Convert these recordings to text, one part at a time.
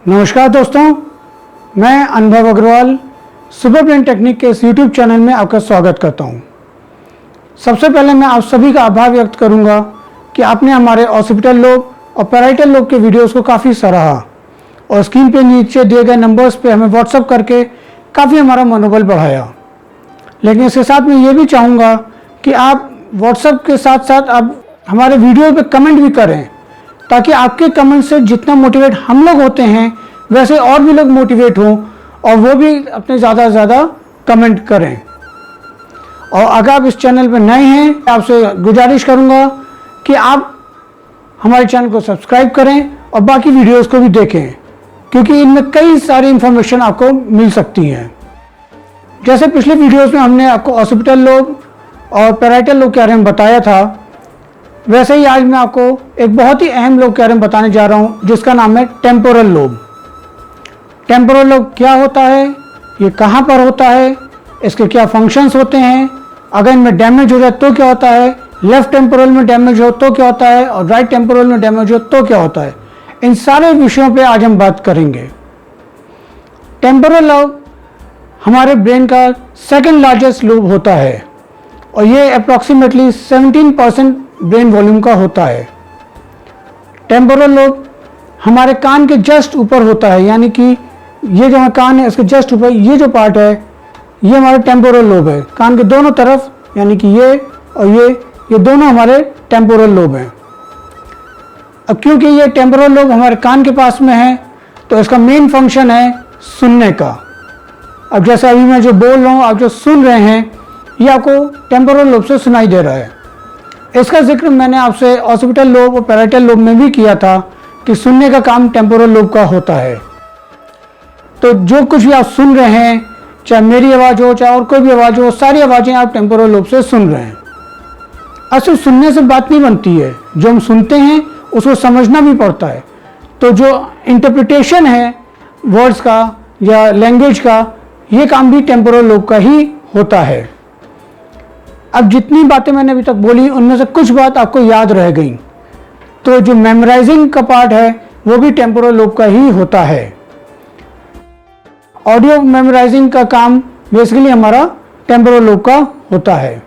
नमस्कार दोस्तों, मैं अनुभव अग्रवाल सुपर ब्रेन टेक्निक के इस यूट्यूब चैनल में आपका स्वागत करता हूं। सबसे पहले मैं आप सभी का आभार व्यक्त करूंगा कि आपने हमारे ऑसिपिटल लोब और पैराइटल लोब के वीडियोस को काफ़ी सराहा और स्क्रीन पे नीचे दिए गए नंबर्स पे हमें व्हाट्सअप करके काफ़ी हमारा मनोबल बढ़ाया। लेकिन इसके साथ मैं ये भी चाहूँगा कि आप व्हाट्सअप के साथ साथ आप हमारे वीडियो पे कमेंट भी करें, ताकि आपके कमेंट से जितना मोटिवेट हम लोग होते हैं वैसे और भी लोग मोटिवेट हों और वो भी अपने ज़्यादा से ज़्यादा कमेंट करें। और अगर आप इस चैनल पर नए हैं, आपसे गुजारिश करूंगा कि आप हमारे चैनल को सब्सक्राइब करें और बाकी वीडियोस को भी देखें, क्योंकि इनमें कई सारी इंफॉर्मेशन आपको मिल सकती हैं। जैसे पिछले वीडियोस में हमने आपको ऑसिपिटल लोब और पैराइटल लोब के बारे में बताया था, वैसे ही आज मैं आपको एक बहुत ही अहम लोब के बारे में बताने जा रहा हूँ, जिसका नाम है टेम्पोरल लोब। टेम्पोरल लोब क्या होता है, ये कहाँ पर होता है, इसके क्या फंक्शंस होते हैं, अगर इनमें डैमेज हो जाए तो क्या होता है, लेफ्ट टेम्पोरल में डैमेज हो तो क्या होता है और राइट टेम्पोरल में डैमेज हो तो क्या होता है, इन सारे विषयों पे आज हम बात करेंगे। टेम्पोरल लोब हमारे ब्रेन का सेकंड लार्जेस्ट लोब होता है और ये अप्रॉक्सीमेटली 17% ब्रेन वॉल्यूम का होता है। टेम्पोरल लोब हमारे कान के जस्ट ऊपर होता है, यानी कि ये जो कान है इसके जस्ट ऊपर ये जो पार्ट है ये हमारा टेम्पोरल लोब है। कान के दोनों तरफ यानी कि ये और ये दोनों हमारे टेम्पोरल लोब हैं। अब क्योंकि ये टेम्पोरल लोब हमारे कान के पास में है तो इसका मेन फंक्शन है सुनने का। अब जैसे अभी मैं जो बोल रहा हूँ, आप जो सुन रहे हैं ये आपको टेम्पोरल लोब से सुनाई दे रहा है। इसका जिक्र मैंने आपसे ऑसिपिटल लोब और पैराइटल लोब में भी किया था कि सुनने का काम टेम्पोरल लोब का होता है। तो जो कुछ भी आप सुन रहे हैं, चाहे मेरी आवाज़ हो चाहे और कोई भी आवाज़ हो, सारी आवाज़ें आप टेम्पोरल लोब से सुन रहे हैं। असल सुनने से बात नहीं बनती है, जो हम सुनते हैं उसको समझना भी पड़ता है। तो जो इंटरप्रिटेशन है वर्ड्स का या लैंग्वेज का, ये काम भी टेम्पोरल लोब का ही होता है। अब जितनी बातें मैंने अभी तक बोली उनमें से कुछ बात आपको याद रह गई, तो जो मेमोराइजिंग का पार्ट है वो भी टेम्पोरल लोब का ही होता है। ऑडियो मेमोराइजिंग का काम बेसिकली हमारा टेम्पोरल लोब का होता है।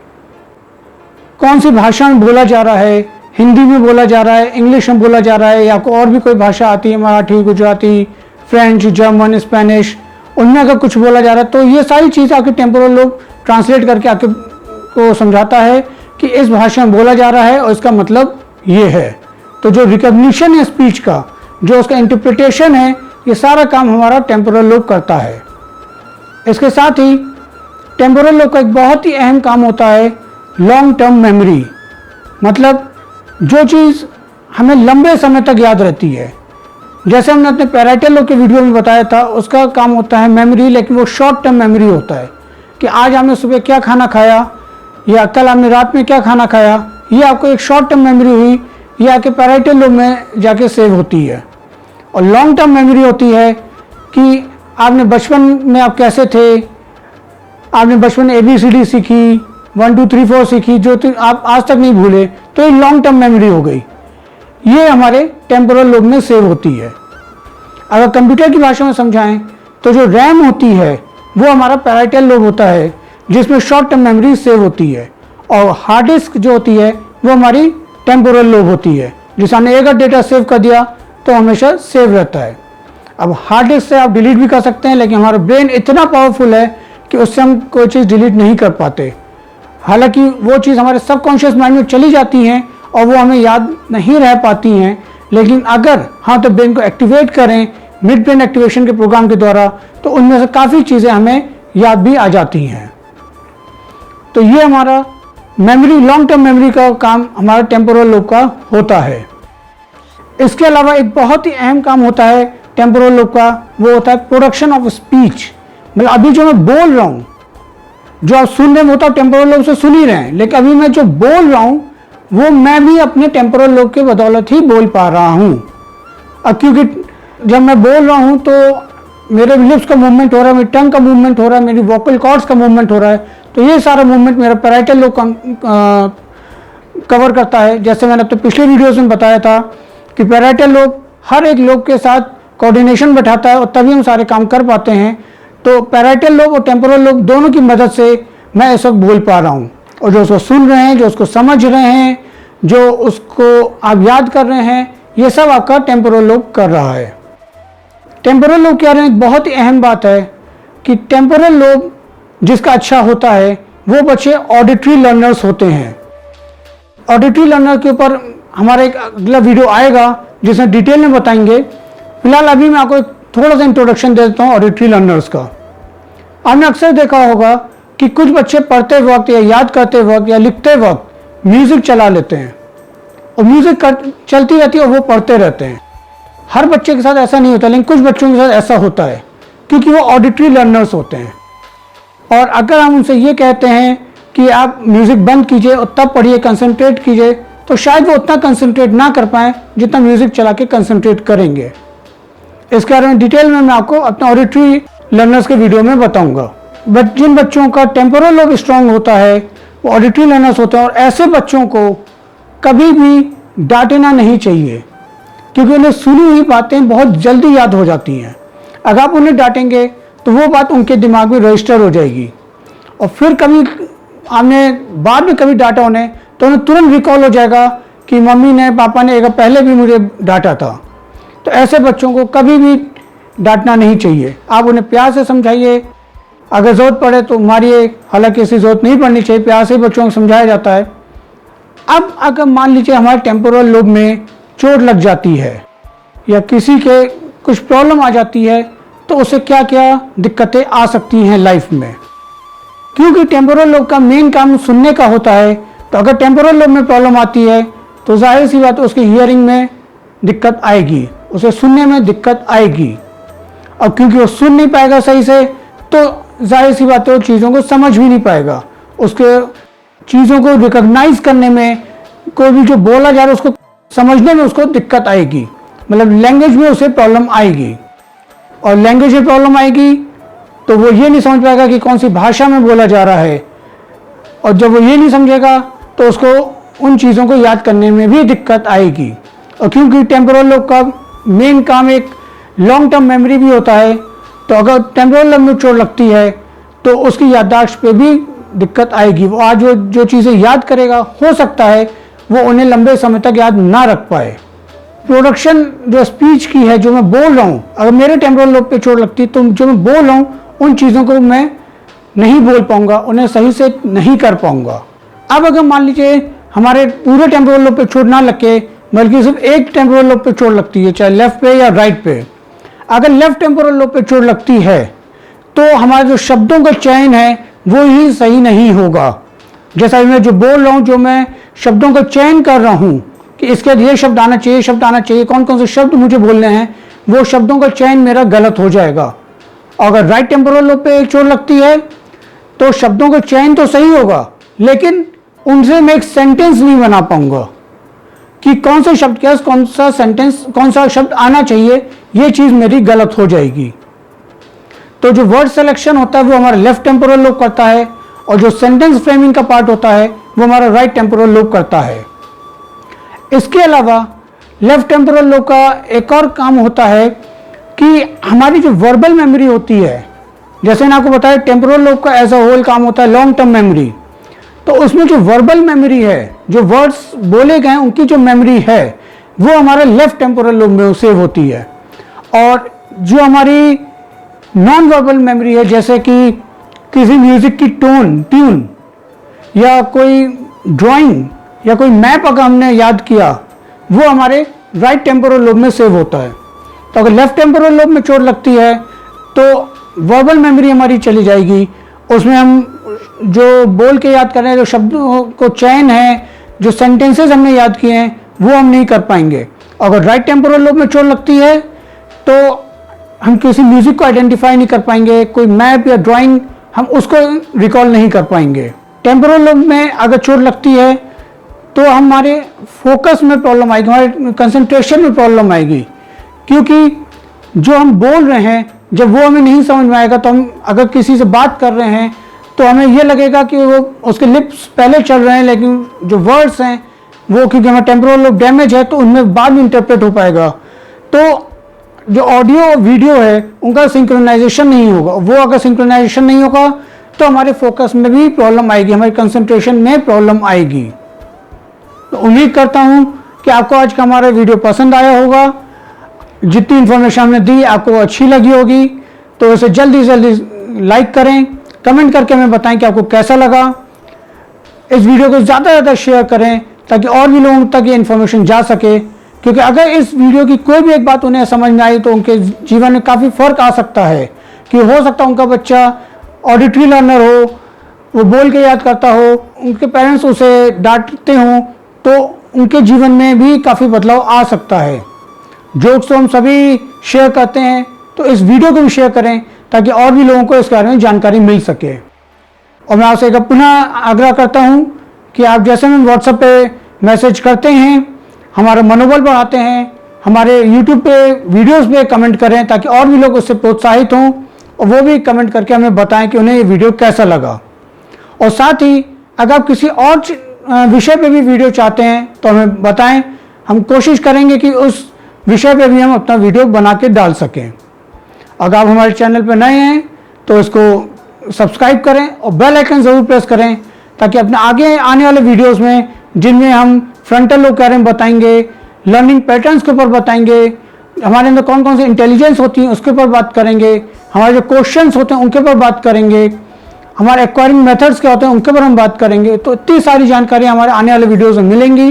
कौन सी भाषा में बोला जा रहा है, हिंदी में बोला जा रहा है, इंग्लिश में बोला जा रहा है, या आपको और भी कोई भाषा आती है, Marathi, Gujarati, French, German, Spanish, उनमें अगर कुछ बोला जा रहा है तो ये सारी चीज़ आपके टेम्पोरल लोब ट्रांसलेट करके आपके को समझाता है कि इस भाषा में बोला जा रहा है और इसका मतलब ये है। तो जो रिकॉग्निशन है स्पीच का, जो उसका इंटरप्रिटेशन है, ये सारा काम हमारा टेम्पोरल लोब करता है। इसके साथ ही टेम्पोरल लोब का एक बहुत ही अहम काम होता है लॉन्ग टर्म मेमोरी, मतलब जो चीज़ हमें लंबे समय तक याद रहती है। जैसे हमने अपने पैराइटल लोब के वीडियो में बताया था, उसका काम होता है मेमोरी, लेकिन वो शॉर्ट टर्म मेमोरी होता है कि आज हमने सुबह क्या खाना खाया या कल हमने रात में क्या खाना खाया, ये आपको एक शॉर्ट टर्म मेमोरी हुई, ये आपके पैराइटल लोब में जाके सेव होती है। और लॉन्ग टर्म मेमोरी होती है कि आपने बचपन में आप कैसे थे, आपने बचपन में ABCD सीखी, 1 2 3 4 सीखी, जो आप आज तक नहीं भूले, तो ये लॉन्ग टर्म मेमोरी हो गई। ये हमारे टेम्पोरल लोब में सेव होती है। अगर कंप्यूटर की भाषा में समझाएं तो जो रैम होती है वो हमारा पैराइटल लोब होता है, जिसमें शॉर्ट टर्म मेमोरी सेव होती है, और हार्ड डिस्क जो होती है वो हमारी टेम्पोरल लोब होती है, जिसे हमने एक डेटा सेव कर दिया तो हमेशा सेव रहता है। अब हार्ड डिस्क से आप डिलीट भी कर सकते हैं, लेकिन हमारा ब्रेन इतना पावरफुल है कि उससे हम कोई चीज़ डिलीट नहीं कर पाते। हालांकि वो चीज़ हमारे सबकॉन्शियस माइंड में चली जाती हैं और वो हमें याद नहीं रह पाती हैं, लेकिन अगर हाँ तो ब्रेन को एक्टिवेट करें मिड ब्रेन एक्टिवेशन के प्रोग्राम के द्वारा, तो उनमें से काफ़ी चीज़ें हमें याद भी आ जाती हैं। तो ये हमारा मेमोरी, लॉन्ग टर्म मेमोरी का काम हमारा टेम्पोरल लोब का होता है। इसके अलावा एक बहुत ही अहम काम होता है टेम्पोरल लोब का, वो होता है प्रोडक्शन ऑफ स्पीच। मतलब अभी जो मैं बोल रहा हूँ, जो आप सुन रहे हैं वो तो आप टेम्पोरल लोब से सुन ही रहे हैं, लेकिन अभी मैं जो बोल रहा हूँ वो मैं भी अपने टेम्पोरल लोब के बदौलत ही बोल पा रहा हूँ। अब क्योंकि जब मैं बोल रहा हूँ तो मेरे लिप्स का मूवमेंट हो रहा है, मेरी टंग का मूवमेंट हो रहा है, मेरी वोकल कॉर्ड्स का मूवमेंट हो रहा है, तो ये सारा मूवमेंट मेरा पैराइटल लोब कवर करता है। जैसे मैंने अपने पिछले वीडियोस में बताया था कि पैराइटल लोब हर एक लोब के साथ कोऑर्डिनेशन बैठाता है और तभी हम सारे काम कर पाते हैं। तो पैराइटल लोब और टेम्पोरल लोब दोनों की मदद से मैं इस वक्त बोल पा रहा हूँ, और जो उसको सुन रहे हैं, जो उसको समझ रहे हैं, जो उसको आप याद कर रहे हैं, ये सब आपका टेम्पोरल लोब कर रहा है। टेम्पोरल लोब क्या है, बहुत ही अहम बात है कि टेम्पोरल लोब जिसका अच्छा होता है वो बच्चे ऑडिटरी लर्नर्स होते हैं। ऑडिटरी लर्नर के ऊपर हमारा एक अगला वीडियो आएगा जिसमें डिटेल में बताएंगे। फिलहाल अभी मैं आपको एक थोड़ा सा इंट्रोडक्शन दे देता हूँ ऑडिटरी लर्नर्स का। आपने अक्सर देखा होगा कि कुछ बच्चे पढ़ते वक्त या याद करते वक्त या लिखते वक्त म्यूजिक चला लेते हैं और म्यूजिक चलती रहती है और वो पढ़ते रहते हैं। हर बच्चे के साथ ऐसा नहीं होता, लेकिन कुछ बच्चों के साथ ऐसा होता है क्योंकि वो ऑडिटरी लर्नर्स होते हैं। और अगर हम उनसे ये कहते हैं कि आप म्यूजिक बंद कीजिए और तब पढ़िए, कंसंट्रेट कीजिए, तो शायद वो उतना कंसंट्रेट ना कर पाएँ जितना म्यूजिक चला के कंसंट्रेट करेंगे। इसके बारे में डिटेल में मैं आपको अपने ऑडिटरी लर्नर्स के वीडियो में बताऊंगा। बट जिन बच्चों का टेम्पोरल लोब स्ट्रांग होता है वो ऑडिटरी लर्नर्स होते हैं, और ऐसे बच्चों को कभी भी डांटना नहीं चाहिए क्योंकि उन्हें सुनी हुई बातें बहुत जल्दी याद हो जाती हैं। अगर आप उन्हें डांटेंगे तो वो बात उनके दिमाग में रजिस्टर हो जाएगी, और फिर कभी आपने बाद में कभी डांटा उन्हें तो उन्हें तुरंत रिकॉल हो जाएगा कि मम्मी ने, पापा ने एक पहले भी मुझे डांटा था। तो ऐसे बच्चों को कभी भी डांटना नहीं चाहिए। आप उन्हें प्यार से समझाइए, अगर ज़रूरत पड़े तो मारिए, हालांकि ऐसी ज़रूरत नहीं पड़नी चाहिए, प्यार से बच्चों को समझाया जाता है। अब अगर मान लीजिए हमारे टेम्पोरल लोब में चोट लग जाती है या किसी के कुछ प्रॉब्लम आ जाती है तो उसे क्या क्या दिक्कतें आ सकती हैं लाइफ में। क्योंकि टेम्पोरल लोब का मेन काम सुनने का होता है, तो अगर टेम्पोरल लोब में प्रॉब्लम आती है तो जाहिर सी बात है उसकी हियरिंग में दिक्कत आएगी, उसे सुनने में दिक्कत आएगी। और क्योंकि वो सुन नहीं पाएगा सही से तो जाहिर सी बात है वो चीज़ों को समझ भी नहीं पाएगा, उसके चीज़ों को रिकॉग्नाइज करने में, कोई भी जो बोला जा रहा है उसको समझने में उसको दिक्कत आएगी, मतलब लैंग्वेज में उसे प्रॉब्लम आएगी। और लैंग्वेज में प्रॉब्लम आएगी तो वो ये नहीं समझ पाएगा कि कौन सी भाषा में बोला जा रहा है, और जब वो ये नहीं समझेगा तो उसको उन चीज़ों को याद करने में भी दिक्कत आएगी। और क्योंकि टेम्पोरल लोब का मेन काम एक लॉन्ग टर्म मेमोरी भी होता है, तो अगर टेम्पोरल लोब में चोट लगती है तो उसकी याददाश्त पे भी दिक्कत आएगी। वो आज वो जो चीज़ें याद करेगा हो सकता है वो उन्हें लंबे समय तक याद ना रख पाए। प्रोडक्शन जो स्पीच की है, जो मैं बोल रहा हूँ, अगर मेरे टेम्पोरल लोब पे चोट लगती तो जो मैं बोल रहा हूँ उन चीज़ों को मैं नहीं बोल पाऊँगा, उन्हें सही से नहीं कर पाऊँगा। अब अगर मान लीजिए हमारे पूरे टेम्पोरल लोब पे चोट ना लग के बल्कि सिर्फ एक टेम्पोरल लोब पे चोट लगती है, चाहे लेफ्ट पे या राइट पे, अगर लेफ्ट टेम्पोरल लोब पे चोट लगती है तो हमारे जो शब्दों का चयन है वो ही सही नहीं होगा। जैसा मैं जो बोल रहा हूँ, जो मैं शब्दों का चयन कर रहा हूँ कि इसके ये शब्द आना चाहिए, शब्द आना चाहिए, कौन कौन से शब्द मुझे बोलने हैं, वो शब्दों का चयन मेरा गलत हो जाएगा। अगर राइट टेम्पोरल लोब पे चोट लगती है तो शब्दों का चयन तो सही होगा, लेकिन उनसे मैं एक सेंटेंस नहीं बना पाऊंगा कि कौन से शब्द के कौन सा सेंटेंस, कौन सा शब्द आना चाहिए, ये चीज़ मेरी गलत हो जाएगी। तो जो वर्ड सिलेक्शन होता है वो हमारा लेफ्ट टेम्पोरल लोब करता है, और जो सेंटेंस फ्रेमिंग का पार्ट होता है वो हमारा राइट टेम्पोरल लोब करता है। इसके अलावा लेफ्ट टेम्पोरल लोब का एक और काम होता है कि हमारी जो वर्बल मेमोरी होती है, जैसे मैंने आपको बताया टेम्पोरल लोब का एज अ होल काम होता है लॉन्ग टर्म मेमोरी, तो उसमें जो वर्बल मेमोरी है, जो वर्ड्स बोले गए उनकी जो मेमोरी है वो हमारे लेफ्ट टेम्पोरल लोब में सेव होती है। और जो हमारी नॉन वर्बल मेमोरी है, जैसे कि किसी म्यूजिक की ट्यून या कोई ड्राइंग या कोई मैप अगर हमने याद किया, वो हमारे राइट टेम्पोरल लोब में सेव होता है। तो अगर लेफ्ट टेम्पोरल लोब में चोट लगती है तो वर्बल मेमोरी हमारी चली जाएगी, उसमें हम जो बोल के याद कर रहे हैं, जो शब्दों को चयन है, जो सेंटेंसेस हमने याद किए हैं वो हम नहीं कर पाएंगे। अगर राइट टेम्पोरल लोब में चोट लगती है तो हम किसी म्यूजिक को आइडेंटिफाई नहीं कर पाएंगे, कोई मैप या ड्राइंग हम उसको रिकॉल नहीं कर पाएंगे। टेम्पोरल लोब में अगर चोट लगती है तो हमारे फोकस में प्रॉब्लम आएगी, हमारे कंसंट्रेशन में प्रॉब्लम आएगी, क्योंकि जो हम बोल रहे हैं जब वो हमें नहीं समझ में आएगा तो हम अगर किसी से बात कर रहे हैं तो हमें ये लगेगा कि वो उसके लिप्स पहले चल रहे हैं, लेकिन जो वर्ड्स हैं वो क्योंकि हमारा टेम्पोरल लोब डैमेज है तो उनमें बाद में इंटरप्रेट हो पाएगा। तो जो ऑडियो और वीडियो है उनका सिंक्रोनाइजेशन नहीं होगा। वो अगर सिंक्रोनाइजेशन नहीं होगा तो हमारे फोकस में भी प्रॉब्लम आएगी, हमारे कंसंट्रेशन में प्रॉब्लम आएगी। तो उम्मीद करता हूं कि आपको आज का हमारा वीडियो पसंद आया होगा। जितनी इन्फॉर्मेशन हमने दी आपको अच्छी लगी होगी, तो इसे जल्दी से जल्दी लाइक करें, कमेंट करके हमें बताएं कि आपको कैसा लगा। इस वीडियो को ज़्यादा से ज़्यादा शेयर करें ताकि और भी लोगों तक ये इन्फॉर्मेशन जा सके, क्योंकि अगर इस वीडियो की कोई भी एक बात उन्हें समझ में आई तो उनके जीवन में काफ़ी फ़र्क आ सकता है। कि हो सकता है उनका बच्चा ऑडिटरी लर्नर हो, वो बोल के याद करता हो, उनके पेरेंट्स उसे डांटते हों, तो उनके जीवन में भी काफ़ी बदलाव आ सकता है। जोक्स तो हम सभी शेयर करते हैं, तो इस वीडियो को भी शेयर करें ताकि और भी लोगों को इस बारे में जानकारी मिल सके। और मैं आपसे एक पुनः आग्रह करता हूं कि आप जैसे में व्हाट्सएप पे मैसेज करते हैं, हमारा मनोबल बढ़ाते हैं, हमारे यूट्यूब पे वीडियोस पे कमेंट करें ताकि और भी लोग उससे प्रोत्साहित हों और वो भी कमेंट करके हमें बताएं कि उन्हें ये वीडियो कैसा लगा। और साथ ही अगर आप किसी और विषय पे भी वीडियो चाहते हैं तो हमें बताएं, हम कोशिश करेंगे कि उस विषय पे भी हम अपना वीडियो बना के डाल सकें। अगर आप हमारे चैनल पर नए हैं तो इसको सब्सक्राइब करें और बेल आइकन ज़रूर प्रेस करें ताकि अपने आगे आने वाले वीडियोस में, जिनमें हम फ्रंटल लोब के बारे में बताएंगे, लर्निंग पैटर्न्स के ऊपर बताएंगे, हमारे अंदर कौन कौन सी इंटेलिजेंस होती है उसके ऊपर बात करेंगे, हमारे जो क्वेश्चंस होते हैं उनके ऊपर बात करेंगे, हमारे एक्वायरिंग मेथड्स क्या होते हैं उनके ऊपर हम बात करेंगे। तो इतनी सारी जानकारी हमारे आने वाले वीडियोज़ में मिलेंगी।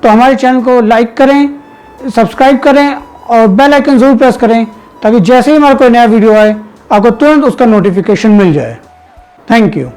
तो हमारे चैनल को लाइक करें, सब्सक्राइब करें और बेल आइकन ज़रूर प्रेस करें ताकि जैसे ही हमारा कोई नया वीडियो आए आपको तुरंत उसका नोटिफिकेशन मिल जाए। Thank you.